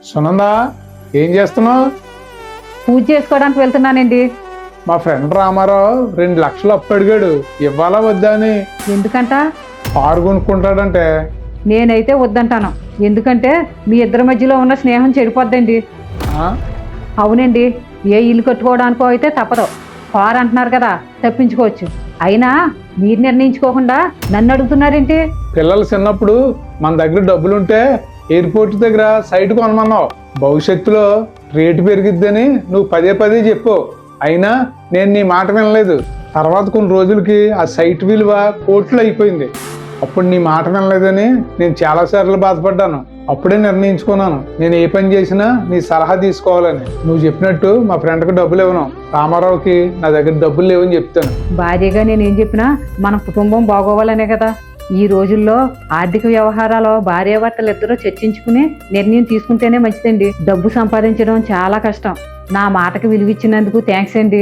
సునందా, ఏం చేస్తున్నావు? పూజ చేసుకోవడానికి వెళ్తున్నానండి. మా ఫ్రెండ్ రామారావు 2 లక్షలు అప్పు అడిగాడు, ఇవ్వాలా వద్దా అని. ఎందుకంట? కారు కొనుక్కుంటాడంటే. నేనైతే వద్దంటాను. ఎందుకంటే మీ ఇద్దరి మధ్యలో ఉన్న స్నేహం చెడిపోద్దండి. ఆ? అవునండి, ఏ ఇల్లు కట్టుకోవడానికో అయితే తప్పదు. కారు అంటున్నారు కదా, తప్పించుకోవచ్చు. అయినా మీరు నిర్ణయించుకోకుండా నన్ను అడుగుతున్నారేంటి? పిల్లలు చిన్నప్పుడు మన దగ్గర డబ్బులుంటే ఎయిర్పోర్ట్ దగ్గర సైట్ కొనమన్నావు. భవిష్యత్తులో రేటు పెరిగిద్దని నువ్వు పదే పదే చెప్పు. అయినా నేను నీ మాట వినలేదు. తర్వాత కొన్ని రోజులకి ఆ సైట్ విలువ కోట్లు అయిపోయింది. అప్పుడు నీ మాట వినలేదని నేను చాలాసార్లు బాధపడ్డాను. అప్పుడే నిర్ణయించుకున్నాను, నేను ఏ పని చేసినా నీ సలహా తీసుకోవాలని. నువ్వు చెప్పినట్టు మా ఫ్రెండ్కి డబ్బులు ఇవ్వను. రామారావుకి నా దగ్గర డబ్బులు లేవని చెప్తాను. భార్యగా నేనేం చెప్పినా మన కుటుంబం బాగోవాలనే కదా. ఈ రోజుల్లో ఆర్థిక వ్యవహారాలు భార్యాభర్తలు ఇద్దరూ చర్చించుకుని నిర్ణయం తీసుకుంటేనే మంచిదండి. డబ్బు సంపాదించడం చాలా కష్టం. నా మాటకి విలువిచ్చినందుకు థ్యాంక్స్ అండి.